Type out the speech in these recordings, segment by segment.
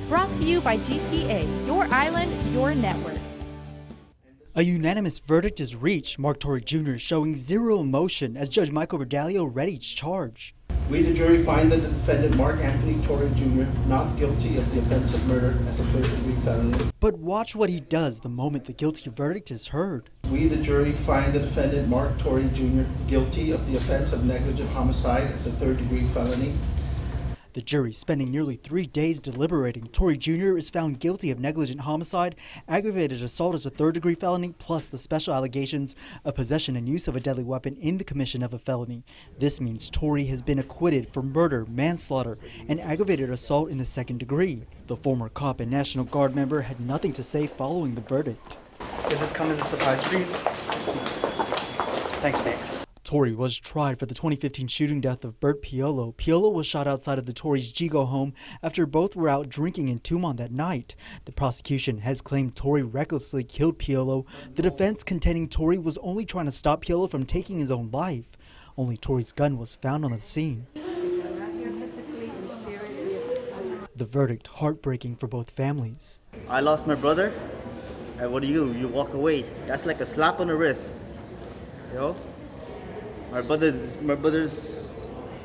Brought to you by GTA, your island, your network. A unanimous verdict is reached. Mark Torre Jr. showing zero emotion as Judge Michael Bordallo read each charge. We, the jury, find the defendant Mark Anthony Torre Jr. not guilty of the offense of murder as a third-degree felony. But watch what he does the moment the guilty verdict is heard. We, the jury, find the defendant Mark Torre Jr. guilty of the offense of negligent homicide as a third-degree felony. The jury, spending nearly 3 days deliberating, Torre Jr. is found guilty of negligent homicide, aggravated assault as a third-degree felony, plus the special allegations of possession and use of a deadly weapon in the commission of a felony. This means Torre has been acquitted for murder, manslaughter, and aggravated assault in the second degree. The former cop and National Guard member had nothing to say following the verdict. Did this come as a surprise for you? Thanks, Nick. Torre was tried for the 2015 shooting death of Bert Piolo. Piolo was shot outside of the Torre's Jigo home after both were out drinking in Tumon that night. The prosecution has claimed Torre recklessly killed Piolo. The defense contending Torre was only trying to stop Piolo from taking his own life. Only Torre's gun was found on the scene. The verdict heartbreaking for both families. I lost my brother, and what do? You walk away. That's like a slap on the wrist, you know? My brother's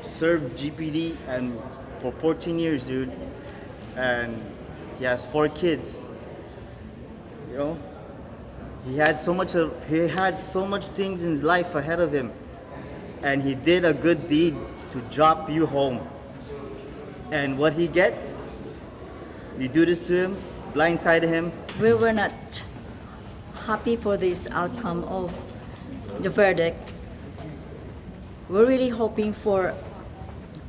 served GPD and for 14 years, dude, and he has 4 kids. You know, he had so much things in his life ahead of him, and he did a good deed to drop you home. And what he gets, you do this to him, blindside him. We were not happy for this outcome of the verdict. We're really hoping for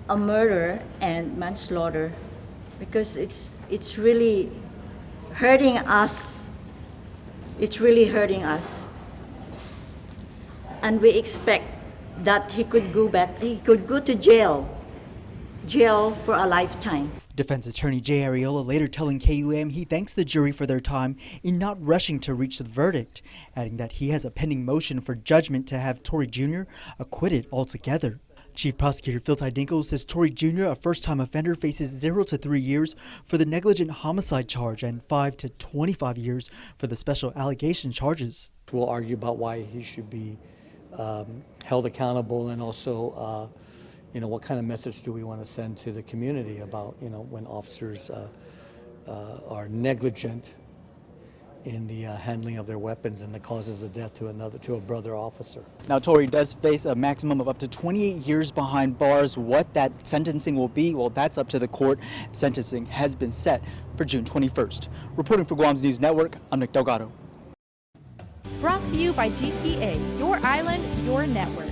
a murder and manslaughter because it's really hurting us. It's really hurting us. And we expect that he could go to jail for a lifetime. Defense attorney Jay Ariola later telling KUAM he thanks the jury for their time in not rushing to reach the verdict, adding that he has a pending motion for judgment to have Torre Jr. acquitted altogether. Chief Prosecutor Phil Tydinkel says Torre Jr., a first-time offender, faces 0 to 3 years for the negligent homicide charge and 5 to 25 years for the special allegation charges. We'll argue about why he should be held accountable, and also what kind of message do we want to send to the community about, when officers are negligent in the handling of their weapons and that causes the death to a brother officer. Now, Torre does face a maximum of up to 28 years behind bars. What that sentencing will be, well, that's up to the court. Sentencing has been set for June 21st. Reporting for Guam's News Network, I'm Nick Delgado. Brought to you by GTA, your island, your network.